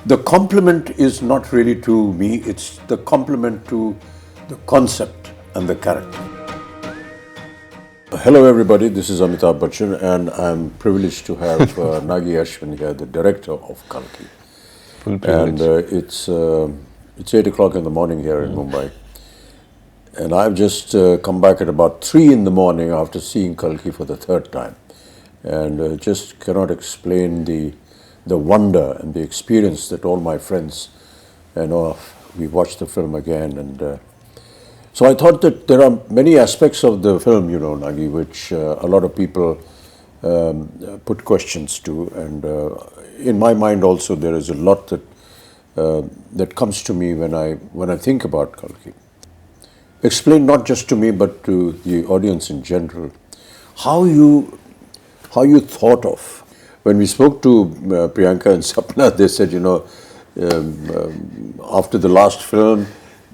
The compliment is not really to me, it's the compliment to the concept and the character. Hello everybody, this is Amitabh Bachchan and I'm privileged to have Nag Ashwin here, the director of Kalki. Full privilege. And it's 8 o'clock in the morning here in Mumbai. And I've just come back at about 3 in the morning after seeing Kalki for the third time. And just cannot explain the wonder and the experience that all my friends, we watched the film again. And so I thought that there are many aspects of the film, Nagi, which a lot of people put questions to. And in my mind also, there is a lot that comes to me when I think about Kalki. Explain not just to me, but to the audience in general, how you thought of. When we spoke to Priyanka and Sapna, they said, after the last film,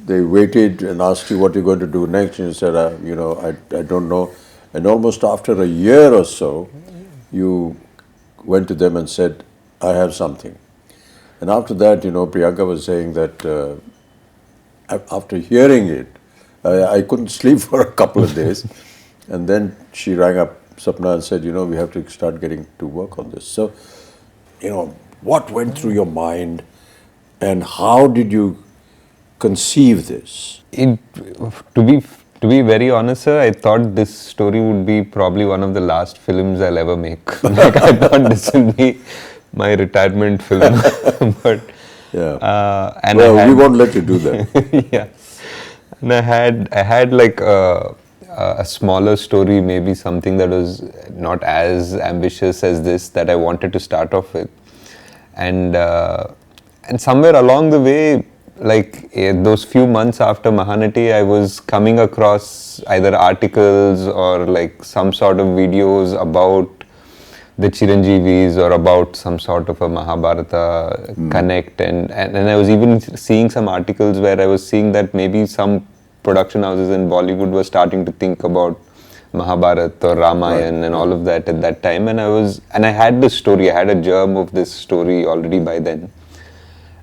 they waited and asked you what you're going to do next, and you said, I don't know. And almost after a year or so, you went to them and said, I have something. And after that, Priyanka was saying that after hearing it, I couldn't sleep for a couple of days. And then she rang up Sapna and said, we have to start getting to work on this. So, what went through your mind and how did you conceive this? To be very honest, sir, I thought this story would be probably one of the last films I'll ever make. I thought this would be my retirement film. But yeah. And we won't let you do that. Yeah. And I had like a smaller story, maybe something that was not as ambitious as this, that I wanted to start off with. And somewhere along the way, like those few months after Mahanati, I was coming across either articles or like some sort of videos about the Chiranjeevis or about some sort of a Mahabharata connect. And I was even seeing some articles where I was seeing that maybe some production houses in Bollywood were starting to think about Mahabharata or Ramayana and all of that at that time. And I had this story, I had a germ of this story already by then.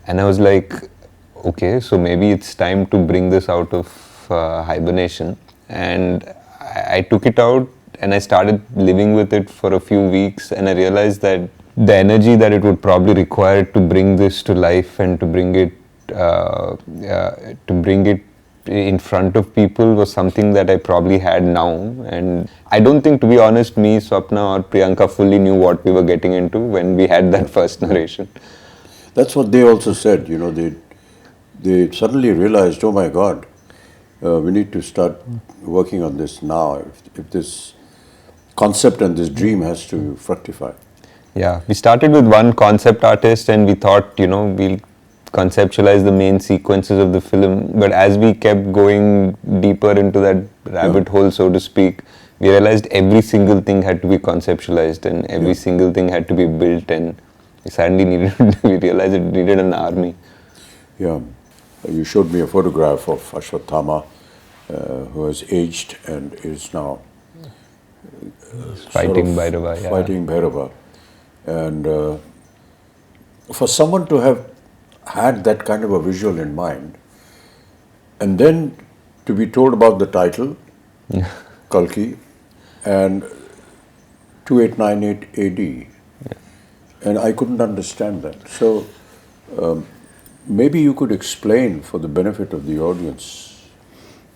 And I was like, okay, so maybe it's time to bring this out of hibernation. And I took it out and I started living with it for a few weeks, and I realized that the energy that it would probably require to bring this to life and to bring it in front of people was something that I probably had now. And I don't think, to be honest, me, Swapna or Priyanka fully knew what we were getting into when we had that first narration. That's what they also said, they suddenly realized, oh my God, we need to start working on this now if this concept and this dream has to fructify. Yeah, we started with one concept artist and we thought, we'll conceptualize the main sequences of the film, but as we kept going deeper into that rabbit hole, so to speak, we realized every single thing had to be conceptualized and every single thing had to be built, and we realized it needed an army. Yeah, you showed me a photograph of Ashwatthama who has aged and is now fighting Bhairava. Yeah. Fighting Bhairava. And for someone to have had that kind of a visual in mind, and then to be told about the title, Kalki, and 2898 AD, and I couldn't understand that. So maybe you could explain for the benefit of the audience.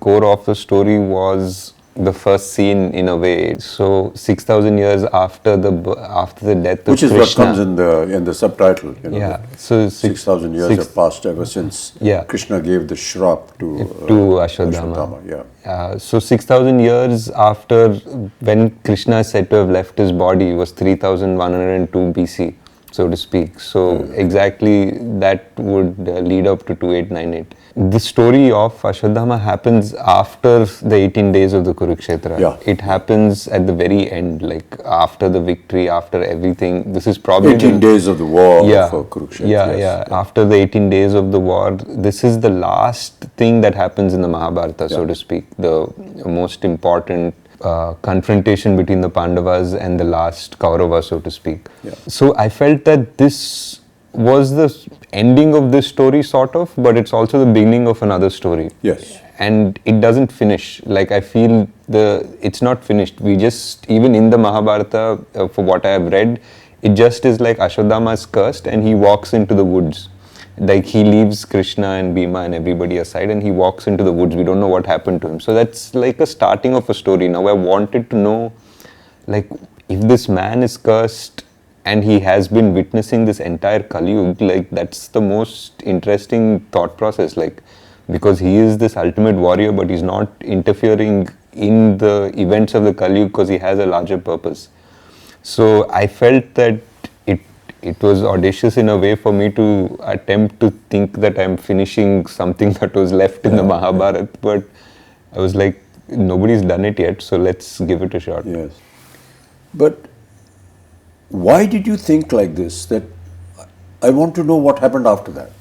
Core of the story was the first scene, in a way. So 6,000 years after the death of Krishna. Which is what comes in the subtitle. Yeah. So 6,000 years have passed ever since Krishna gave the shrap to Ashwatthama. Yeah. So 6,000 years after, when Krishna is said to have left his body, was 3,102 BC, so to speak. So exactly that would lead up to 2898. The story of Ashwatthama happens after the 18 days of the Kurukshetra. Yeah. It happens at the very end, like after the victory, after everything. This is probably 18 days of the war for Kurukshetra. Yeah. After the 18 days of the war, this is the last thing that happens in the Mahabharata, so to speak. The most important confrontation between the Pandavas and the last Kaurava, so to speak. Yeah. So I felt that this was the ending of this story sort of, but it's also the beginning of another story. Yes. And it doesn't finish. Like I feel it's not finished. We just, even in the Mahabharata, for what I have read, it just is like Ashwatthama is cursed and he walks into the woods. Like he leaves Krishna and Bhima and everybody aside and he walks into the woods. We don't know what happened to him. So that's like a starting of a story. Now I wanted to know, like, if this man is cursed and he has been witnessing this entire Kali Yuga, like that's the most interesting thought process. Like, because he is this ultimate warrior, but he's not interfering in the events of the Kali Yuga because he has a larger purpose. So I felt that it was audacious in a way for me to attempt to think that I'm finishing something that was left in the Mahabharata, but I was like, nobody's done it yet, so let's give it a shot. Yes. But why did you think like this, that I want to know what happened after that?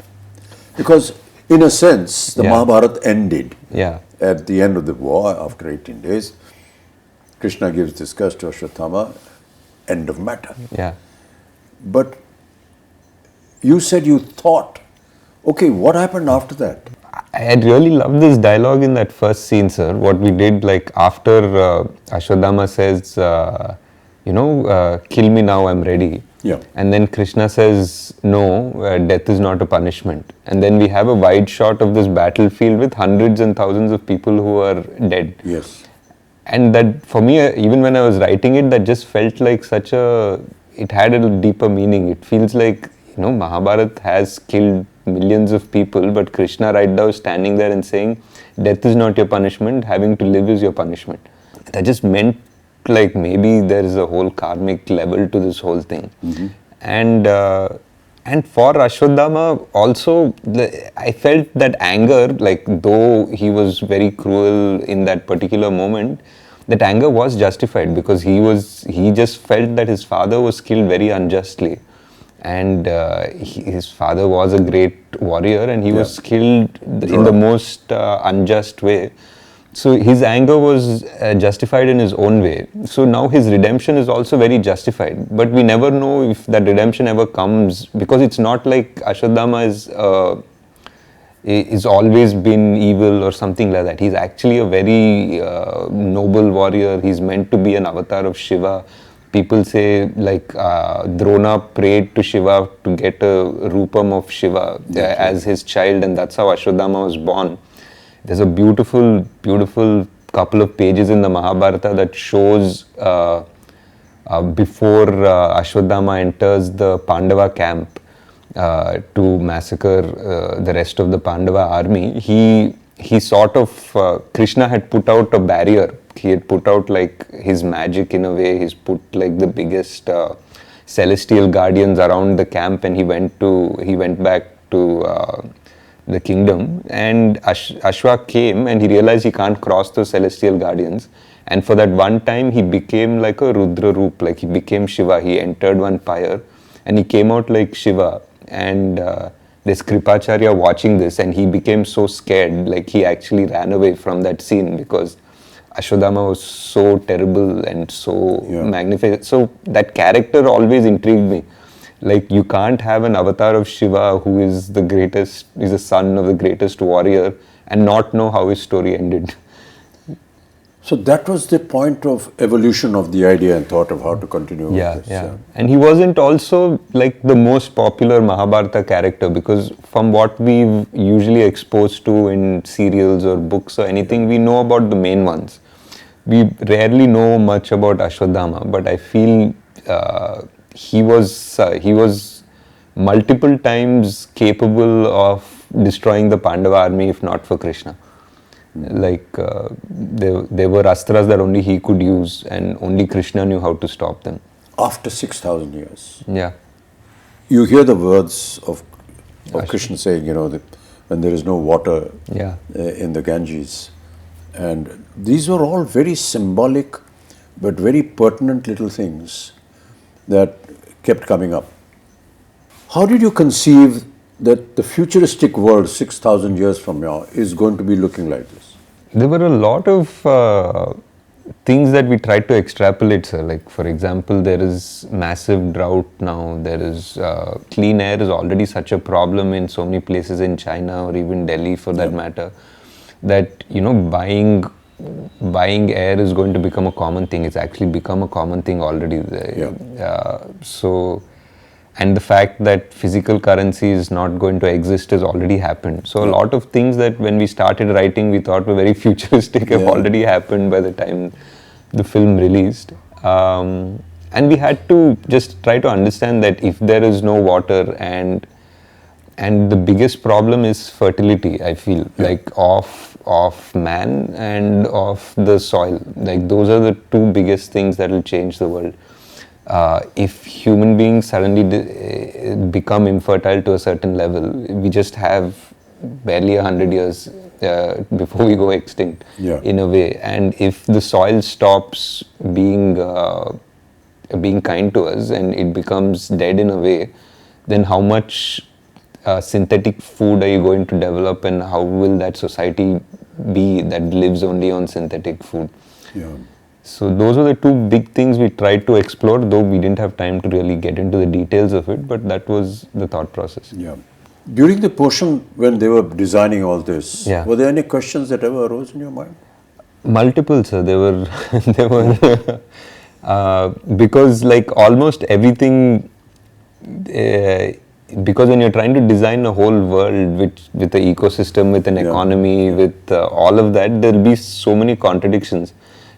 Because in a sense, the Mahabharata ended at the end of the war after 18 days. Krishna gives this curse to Ashwatthama, end of matter. Yeah. But you said you thought, okay, what happened after that? I had really loved this dialogue in that first scene, sir. What we did, like after Ashwatthama says, kill me now, I'm ready. Yeah. And then Krishna says, no, death is not a punishment. And then we have a wide shot of this battlefield with hundreds and thousands of people who are dead. Yes. And that, for me, even when I was writing it, that just felt like it had a deeper meaning. It feels like, Mahabharata has killed millions of people, but Krishna right now is standing there and saying, death is not your punishment, having to live is your punishment. That just meant like maybe there is a whole karmic level to this whole thing. Mm-hmm. And for Ashwatthama also, I felt that anger, like though he was very cruel in that particular moment, that anger was justified because he just felt that his father was killed very unjustly. And his father was a great warrior and he was killed in the most unjust way. So his anger was justified in his own way. So now his redemption is also very justified. But we never know if that redemption ever comes, because it's not like Ashwatthama is always been evil or something like that. He's actually a very noble warrior. He's meant to be an avatar of Shiva. People say like Drona prayed to Shiva to get a rupam of Shiva as his child, and that's how Ashwatthama was born. There's a beautiful, beautiful couple of pages in the Mahabharata that shows before Ashwatthama enters the Pandava camp to massacre the rest of the Pandava army. He sort of, Krishna had put out a barrier. He had put out like his magic in a way. He's put like the biggest celestial guardians around the camp, and he went back to the kingdom, and Ashwa came and he realized he can't cross those celestial guardians, and for that one time he became like a Rudra Roop, like he became Shiva. He entered one pyre and he came out like Shiva, and there's Kripacharya watching this and he became so scared, like he actually ran away from that scene because Ashwatthama was so terrible and so magnificent. So that character always intrigued me. Like, you can't have an avatar of Shiva who is the greatest, is the son of the greatest warrior, and not know how his story ended. So that was the point of evolution of the idea and thought of how to continue with this. Yeah. And he wasn't also like the most popular Mahabharata character, because from what we've usually exposed to in serials or books or anything, we know about the main ones. We rarely know much about Ashwatthama, but I feel he was multiple times capable of destroying the Pandava army if not for Krishna. Like there were astras that only he could use, and only Krishna knew how to stop them. After 6,000 years. Yeah. You hear the words of Krishna saying, that when there is no water in the Ganges. And these were all very symbolic but very pertinent little things that kept coming up. How did you conceive that the futuristic world 6,000 years from now is going to be looking like this? There were a lot of things that we try to extrapolate, sir. Like, for example, there is massive drought now. There is clean air is already such a problem in so many places in China or even Delhi, for that matter, that buying air is going to become a common thing. It's actually become a common thing already. And the fact that physical currency is not going to exist has already happened. So a lot of things that when we started writing we thought were very futuristic have already happened by the time the film released. And we had to just try to understand that if there is no water and the biggest problem is fertility, I feel, like of man and of the soil. Like, those are the two biggest things that will change the world. If human beings suddenly become infertile to a certain level, we just have barely 100 years before we go extinct, in a way. And if the soil stops being kind to us and it becomes dead in a way, then how much synthetic food are you going to develop, and how will that society be that lives only on synthetic food? So those are the two big things we tried to explore, though we didn't have time to really get into the details of it, but that was the thought process. During the portion when they were designing all this, were there any questions that ever arose in your mind? Multiple, sir. There were because like almost everything, because when you're trying to design a whole world with an ecosystem, with an economy, with all of that, there'll be so many contradictions.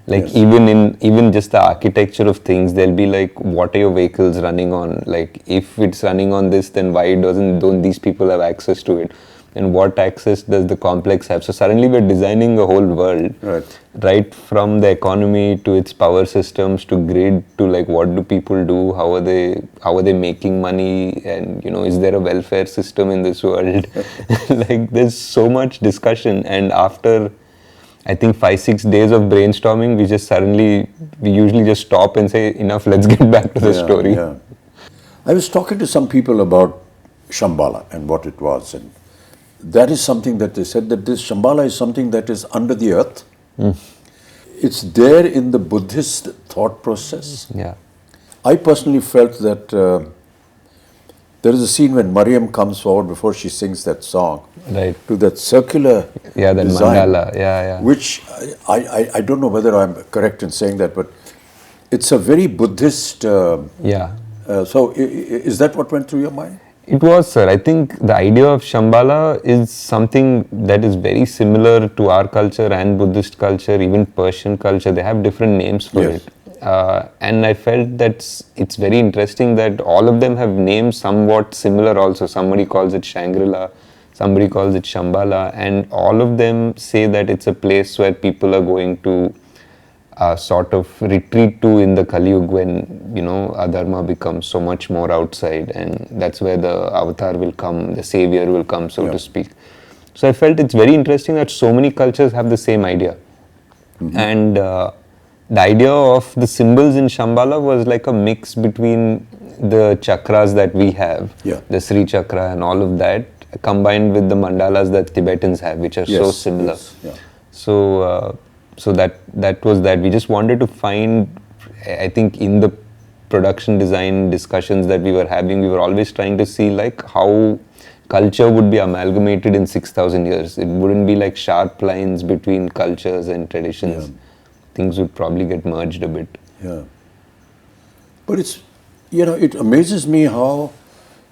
Like even just the architecture of things, there'll be like, what are your vehicles running on? Like, if it's running on this, then why don't these people have access to it? And what access does the complex have? So suddenly we're designing a whole world, right from the economy to its power systems to grid to like, what do people do? How are they making money? And is there a welfare system in this world? Like, there's so much discussion, and after I think 5-6 days of brainstorming, we usually just stop and say, enough, let's get back to the story. I was talking to some people about Shambhala and what it was, and that is something that they said, that this Shambhala is something that is under the earth. It's there in the Buddhist thought process. I personally felt that there is a scene when Mariam comes forward before she sings that song, to that circular that design, mandala, which I don't know whether I'm correct in saying that, but it's a very Buddhist. So is that what went through your mind? It was, sir. I think the idea of Shambhala is something that is very similar to our culture and Buddhist culture, even Persian culture. They have different names for it. And I felt that it's very interesting that all of them have names somewhat similar also. Somebody calls it Shangri-La, somebody calls it Shambhala, and all of them say that it's a place where people are going to sort of retreat to in the Kali Yuga, when adharma becomes so much more outside, and that's where the avatar will come, the savior will come, so to speak. So I felt it's very interesting that so many cultures have the same idea. And the idea of the symbols in Shambhala was like a mix between the chakras that we have, the Sri Chakra and all of that, combined with the mandalas that Tibetans have, which are so similar. So that was that. We just wanted to find, I think in the production design discussions that we were having, we were always trying to see like how culture would be amalgamated in 6,000 years. It wouldn't be like sharp lines between cultures and traditions. Things would probably get merged a bit. But it's, it amazes me how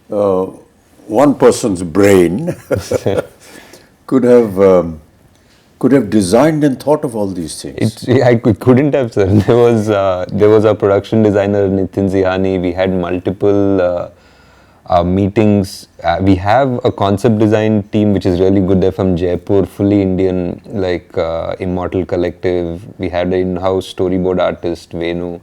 one person's brain could have designed and thought of all these things. I couldn't have, sir. There was a production designer, Nitin Zihani. We had multiple meetings. We have a concept design team which is really good. They're from Jaipur, fully Indian, like Immortal Collective. We had an in-house storyboard artist, Venu.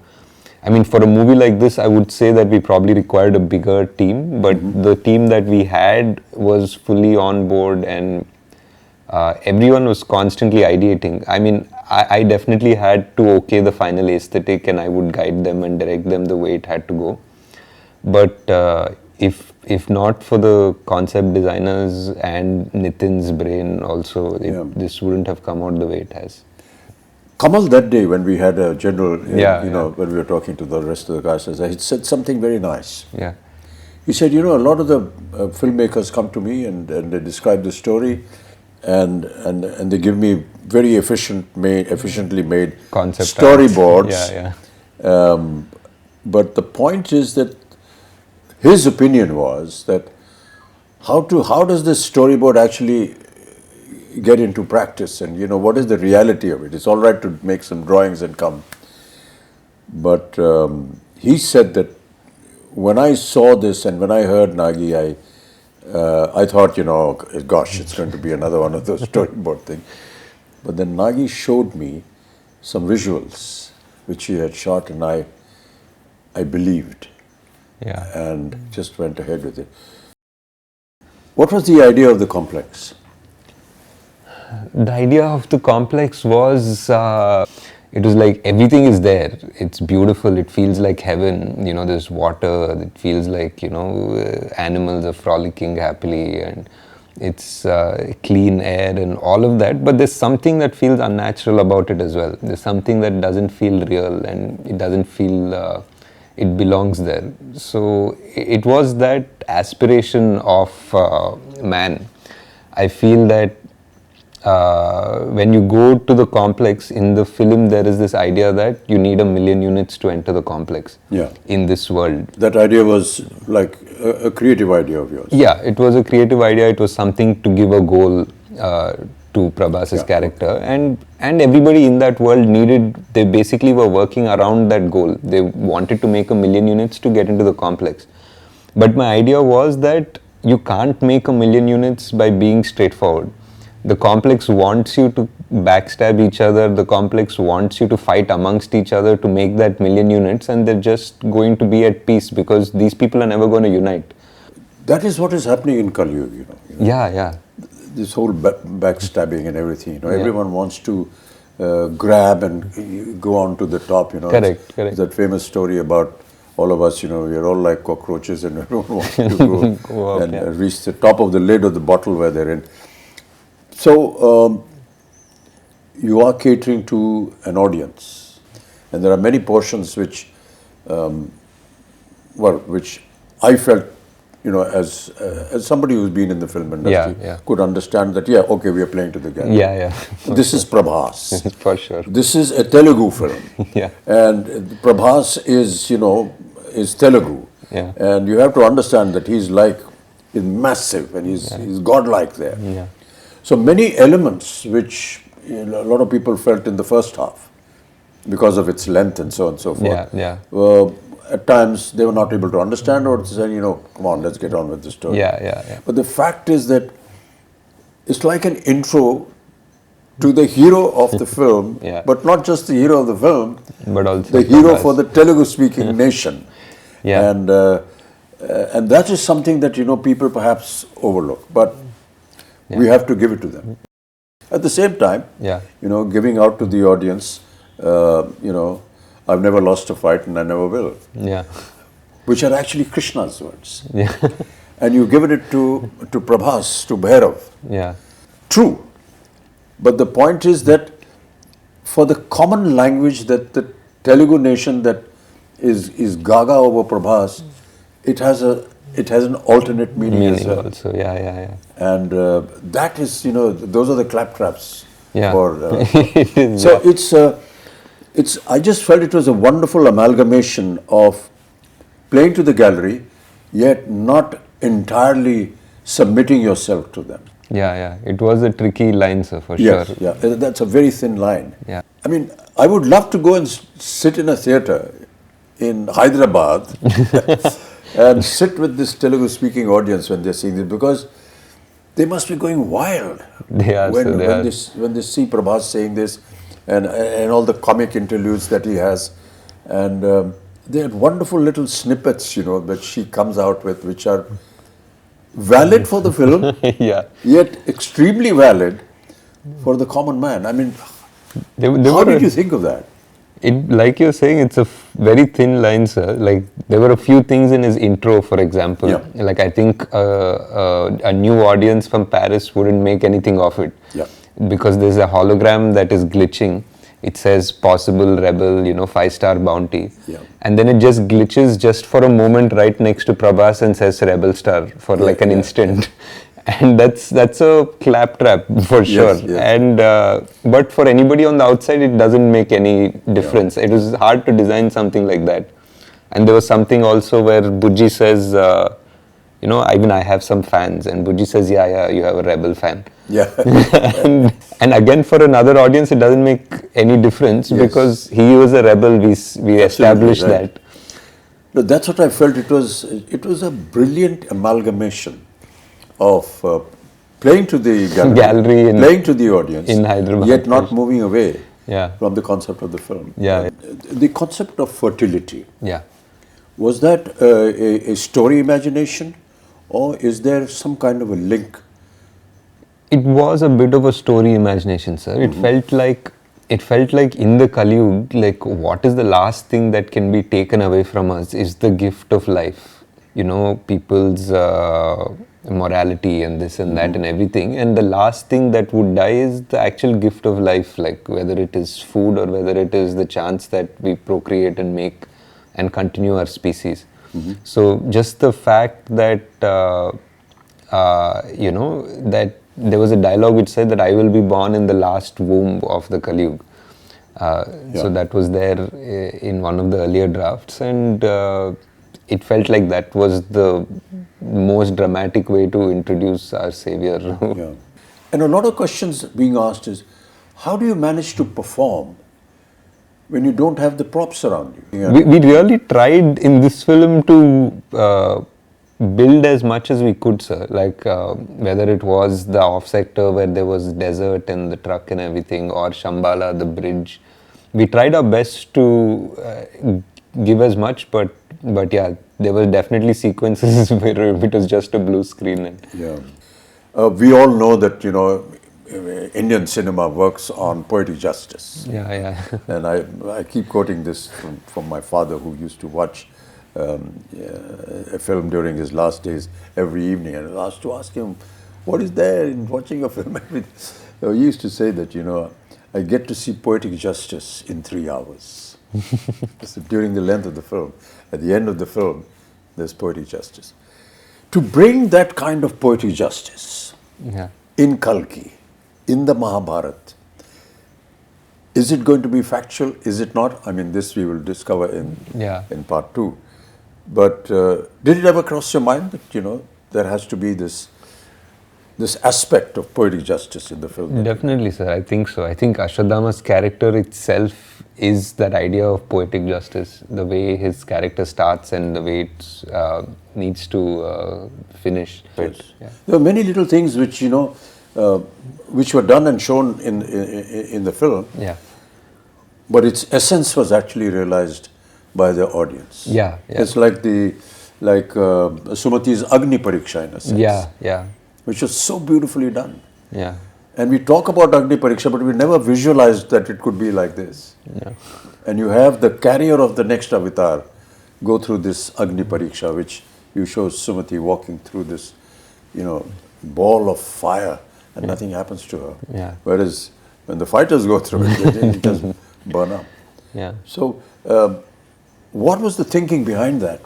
I mean, for a movie like this, I would say that we probably required a bigger team, but the team that we had was fully on board, and everyone was constantly ideating. I mean, I definitely had to okay the final aesthetic, and I would guide them and direct them the way it had to go. But if not for the concept designers and Nitin's brain also, this wouldn't have come out the way it has. Kamal that day when we had a general, Yeah. when we were talking to the rest of the guys, he said something very nice. Yeah. He said, a lot of the filmmakers come to me and they describe the story, and they give me very efficiently made Concept storyboards. Yeah. But the point is that his opinion was that how does this storyboard actually get into practice, and what is the reality of it? It's all right to make some drawings and come, but he said that when I saw this and when I heard Nagi, I thought, gosh, it's going to be another one of those storyboard things. But then Nagi showed me some visuals which he had shot, and I believed. Yeah. And just went ahead with it. What was the idea of the complex? The idea of the complex was, it was like everything is there. It's beautiful. It feels like heaven. There's water. It feels like, animals are frolicking happily, and it's clean air and all of that. But there's something that feels unnatural about it as well. There's something that doesn't feel real, and it doesn't feel it belongs there. So it was that aspiration of man. I feel that when you go to the complex in the film, there is this idea that you need 1 million units to enter the complex. Yeah. In this world. That idea was like a creative idea of yours. Yeah, it was a creative idea. It was something to give a goal to Prabhas's character, and everybody in that world they basically were working around that goal. They wanted to make 1 million units to get into the complex. But my idea was that you can't make 1 million units by being straightforward. The complex wants you to backstab each other. The complex wants you to fight amongst each other to make that 1 million units, and they're just going to be at peace because these people are never going to unite. That is what is happening in Kali Yuga, Yeah. This whole backstabbing and everything, everyone wants to grab and go on to the top, Correct. That famous story about all of us, we're all like cockroaches, and everyone wants to go up, and reach the top of the lid of the bottle where they're in. So you are catering to an audience, and there are many portions which I felt, as somebody who's been in the film industry, could understand that, okay, we are playing to the gallery. Yeah. This is Prabhas. For sure. This is a Telugu film. Yeah. And Prabhas is Telugu. Yeah. And you have to understand that he's massive, and he's godlike there. Yeah. So many elements which a lot of people felt in the first half because of its length and so on and so forth. Yeah. At times they were not able to understand, or say, come on, let's get on with the story. Yeah. But the fact is that it's like an intro to the hero of the film, but not just the hero of the film, but also the hero for the Telugu-speaking nation. Yeah. And that is something that, people perhaps overlook, but we have to give it to them. At the same time, giving out to the audience, I've never lost a fight and I never will. Yeah. Which are actually Krishna's words. Yeah. And you've given it to Prabhas, to Bhairav. Yeah. True. But the point is that for the common language that the Telugu nation that is gaga over Prabhas, it has an alternate meaning as well. Also. Yeah. And that is, those are the claptraps. Yeah. I just felt it was a wonderful amalgamation of playing to the gallery, yet not entirely submitting yourself to them. Yeah. It was a tricky line, sir, for Yes, sure. Yeah, that's a very thin line. Yeah. I mean, I would love to go and sit in a theatre in Hyderabad and sit with this Telugu-speaking audience when they're seeing this, because they must be going wild when they see Prabhas saying this, and all the comic interludes that he has, and they had wonderful little snippets, that she comes out with, which are valid for the film, yet extremely valid for the common man. I mean, how did you think of that? Like you're saying, it's a very thin line, sir. Like, there were a few things in his intro, for example. Yeah. Like, I think a new audience from Paris wouldn't make anything of it. Yeah. Because there's a hologram that is glitching, it says possible rebel, 5-star bounty. Yeah. And then it just glitches just for a moment right next to Prabhas and says rebel star for like an instant. And that's a claptrap for sure. Yes. And but for anybody on the outside, it doesn't make any difference. It was hard to design something like that. And there was something also where Bujji says, I mean, I have some fans, and Bujji says, yeah, you have a rebel fan. Yeah. and again, for another audience, it doesn't make any difference because he was a rebel. We established right. that. No, that's what I felt. It was a brilliant amalgamation of playing to the gallery playing to the audience in Hyderabad, yet not moving away Yeah. from the concept of the film. Yeah. The concept of fertility, Yeah. was that a story imagination, or is there some kind of a link? It was a bit of a story imagination, sir. It felt like in the Kali Yuga, like what is the last thing that can be taken away from us is the gift of life. People's morality and this and that and everything. And the last thing that would die is the actual gift of life, like whether it is food or whether it is the chance that we procreate and make and continue our species. So just the fact that, that there was a dialogue which said that I will be born in the last womb of the Kali Yuga. So that was there in one of the earlier drafts, and it felt like that was the most dramatic way to introduce our savior. Yeah. And a lot of questions being asked is, how do you manage to perform when you don't have the props around you? Yeah. We really tried in this film to build as much as we could, sir. Like whether it was the off sector where there was desert and the truck and everything, or Shambhala, the bridge. We tried our best to give as much, but yeah, there were definitely sequences where it was just a blue screen. And we all know that, Indian cinema works on poetic justice. yeah. And I keep quoting this from my father, who used to watch a film during his last days every evening, and I was to ask him, what is there in watching a film? So he used to say that, I get to see poetic justice in 3 hours. So during the length of the film, at the end of the film, there's poetic justice. To bring that kind of poetic justice in Kalki, in the Mahabharata, is it going to be factual? Is it not? I mean, this we will discover in part 2. But did it ever cross your mind that, there has to be this aspect of poetic justice in the film? Definitely, sir. I think so. I think Ashwatthama's character itself is that idea of poetic justice. The way his character starts and the way it needs to finish. Yes. There are many little things which, which were done and shown in the film. Yeah. But its essence was actually realized by the audience. Yeah. It's like Sumati's Agni Pariksha in a sense. Yeah. Which was so beautifully done. Yeah. And we talk about Agni Pariksha, but we never visualized that it could be like this. Yeah. And you have the carrier of the next avatar go through this Agni Pariksha, which you show Sumati walking through this, ball of fire, and nothing happens to her. Yeah. Whereas when the fighters go through it, it just burn up. Yeah. So, what was the thinking behind that?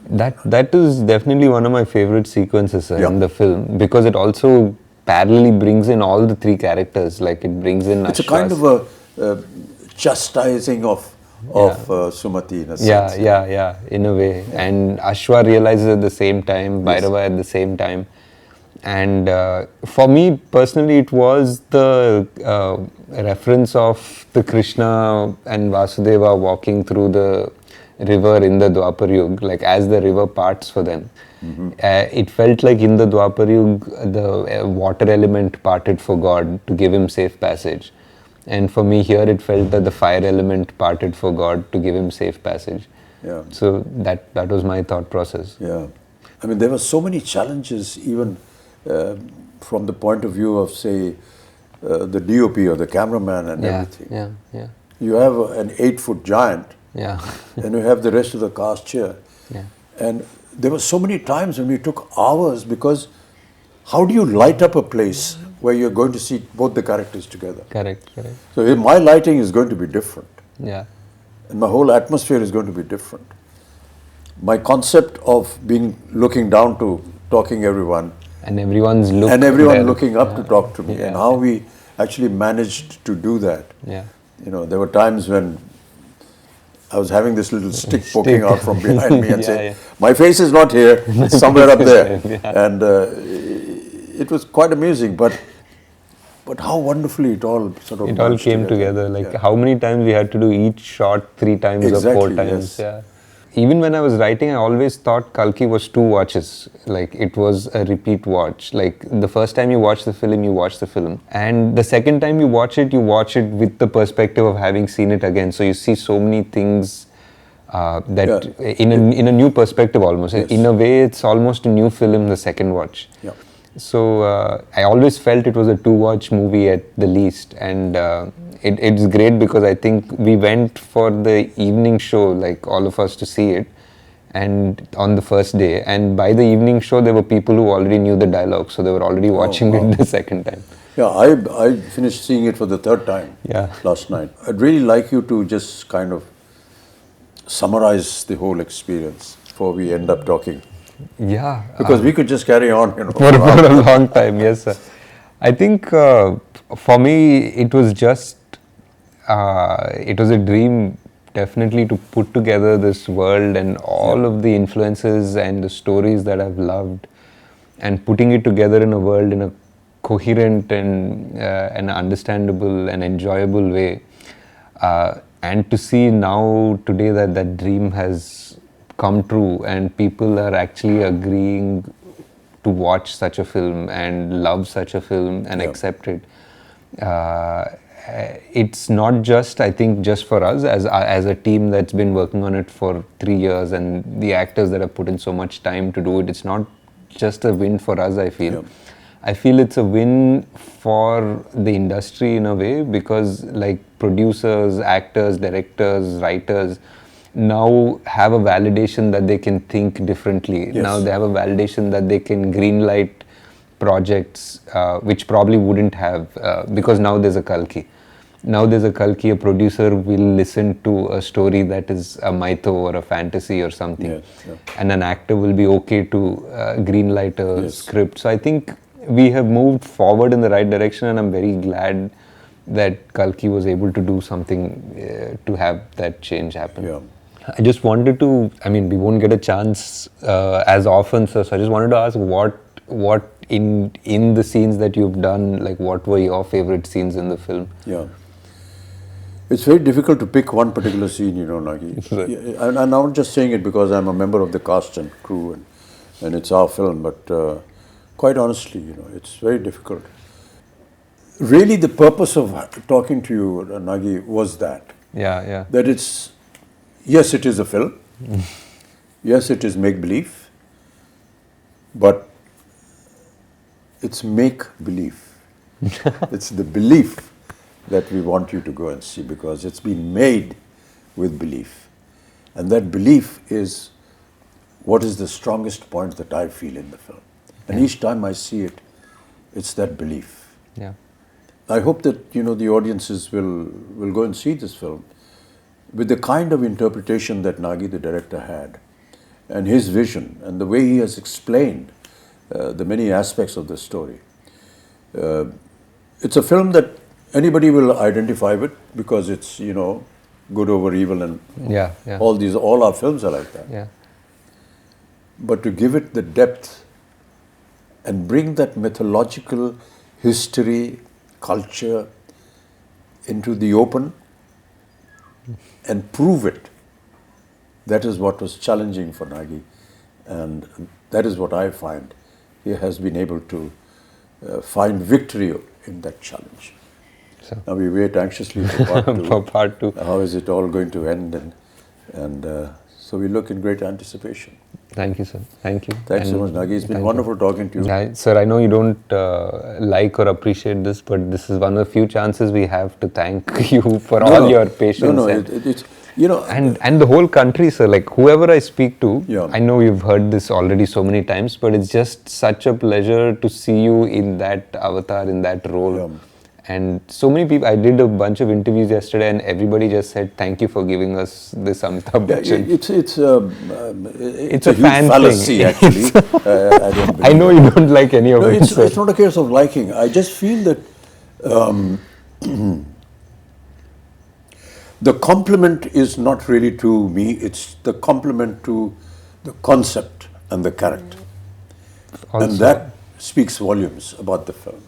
That is definitely one of my favorite sequences in the film, because it also parallelly brings in all the 3 characters. Like it brings in. It's a kind of a chastising of Sumati in a sense. Yeah, in a way. And Ashwa realizes at the same time, Bhairava at the same time. And for me personally, it was the reference of the Krishna and Vasudeva walking through the river in the Dwapar Yuga, like as the river parts for them. It felt like in the Dwapar Yuga, the water element parted for God to give him safe passage. And for me here, it felt that the fire element parted for God to give him safe passage. Yeah. So that was my thought process. Yeah. I mean, there were so many challenges, even from the point of view of, say, the DOP or the cameraman and everything. Yeah. You have an 8-foot giant. Yeah. And you have the rest of the cast here. Yeah. And there were so many times when we took hours, because how do you light up a place where you're going to see both the characters together. Correct. So my lighting is going to be different. Yeah. And my whole atmosphere is going to be different. My concept of looking down to talking everyone, And everyone's looking up to talk to me, and how we actually managed to do that. Yeah. There were times when I was having this little stick poking out from behind me and saying, my face is not here, it's somewhere up there. And it was quite amusing, but how wonderfully it all sort of It all came together. Like how many times we had to do each shot 3 times or 4 times. Yes. Yeah. Even when I was writing, I always thought Kalki was 2 watches. Like it was a repeat watch. Like the first time you watch the film, you watch the film. And the second time you watch it with the perspective of having seen it again. So you see so many things in a new perspective almost. Yes. In a way, it's almost a new film the second watch. Yeah. So I always felt it was a 2-watch movie at the least, and it's great because I think we went for the evening show, like all of us, to see it, and on the first day, and by the evening show there were people who already knew the dialogue, so they were already watching it the second time. Yeah, I finished seeing it for the 3rd time last night. I'd really like you to just kind of summarize the whole experience before we end up talking. Yeah. Because we could just carry on, For a long time, yes, sir. I think for me, it was just, it was a dream definitely to put together this world and all of the influences and the stories that I've loved, and putting it together in a world in a coherent and an understandable and enjoyable way. And to see now today that dream has come true and people are actually agreeing to watch such a film and love such a film and accept it. It's not just, I think, just for us as a team that's been working on it for 3 years, and the actors that have put in so much time to do it. It's not just a win for us, I feel. Yeah. I feel it's a win for the industry in a way, because like producers, actors, directors, writers now have a validation that they can think differently. Yes. Now they have a validation that they can greenlight projects which probably wouldn't have, because now there's a Kalki. Now there's a Kalki, a producer will listen to a story that is a mytho or a fantasy or something, and an actor will be okay to greenlight a script. So I think we have moved forward in the right direction, and I'm very glad that Kalki was able to do something to have that change happen. Yeah. I just wanted to, I mean, we won't get a chance as often, so I just wanted to ask what in the scenes that you've done, like what were your favorite scenes in the film? Yeah. It's very difficult to pick one particular scene, Nagi. Right. And I'm not just saying it because I'm a member of the cast and crew and it's our film, but quite honestly, it's very difficult. Really, the purpose of talking to you, Nagi, was that. Yeah. That yes, it is a film. Yes, it is make-believe. But it's make-believe. It's the belief that we want you to go and see, because it's been made with belief. And that belief is what is the strongest point that I feel in the film. And each time I see it, it's that belief. Yeah. I hope that the audiences will go and see this film with the kind of interpretation that Nagi, the director, had, and his vision, and the way he has explained the many aspects of the story. It's a film that anybody will identify with, because it's good over evil, and all our films are like that. Yeah. But to give it the depth and bring that mythological history, culture into the open and prove it, that is what was challenging for Nagi, and that is what I find he has been able to find victory in that challenge. So now we wait anxiously for part 2. For part 2. How is it all going to end, and so we look in great anticipation. Thank you, sir. Thank you. Thanks so much, Nagi. It's been wonderful talking to you. Sir, I know you don't like or appreciate this, but this is one of the few chances we have to thank you for all your patience. You know, And the whole country, sir, like whoever I speak to, Yeah. I know you've heard this already so many times, but it's just such a pleasure to see you in that avatar, in that role. Yeah. And so many people, I did a bunch of interviews yesterday and everybody just said, thank you for giving us this Amitabh yeah, Bachchan. it's a huge fan fallacy, thing. actually. I don't I believe know it. you don't like any of No, it, sir. it's not a case of liking. I just feel that the compliment is not really to me, it's the compliment to the concept and the character. And Also. that speaks volumes about the film.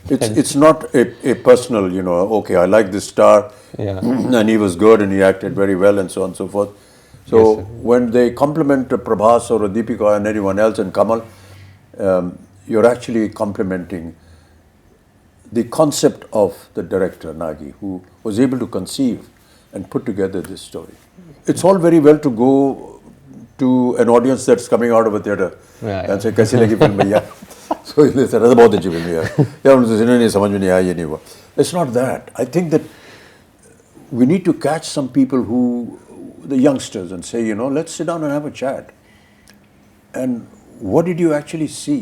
It's not a personal, you know, okay, I like this star, Yeah. and he was good and he acted very well and so on and so forth. So Yes, sir. when they compliment a Prabhas or a Deepika and anyone else and Kamal, you're actually complimenting the concept of the director, Nagi, who was able to conceive and put together this story. It's all very well to go to an audience that's coming out of a theatre Yeah, and say, "Kaisi lagi film bhaiya?" So they say, "That's बहुत अच्छी film है यार." यार उनको तो नहीं समझ में नहीं आया, ये नहीं हुआ. It's not that. I think that we need to catch some people who, the youngsters, and say, you know, let's sit down and have a chat. And what did you actually see?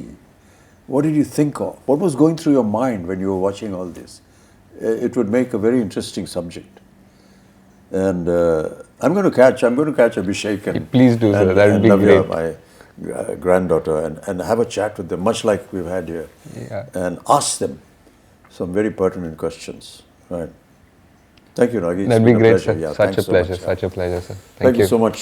What did you think of? What was going through your mind when you were watching all this? It would make a very interesting subject. And I'm going to catch Abhishek and Please do, sir. That would be Navya, great. my granddaughter, and have a chat with them, much like we've had here, Yeah. and ask them some very pertinent questions. Right. Thank you, Nagi. It's That'd be been a great, pleasure. sir. Yeah, Such thanks a pleasure, so much. such a pleasure, sir. Thank you so much.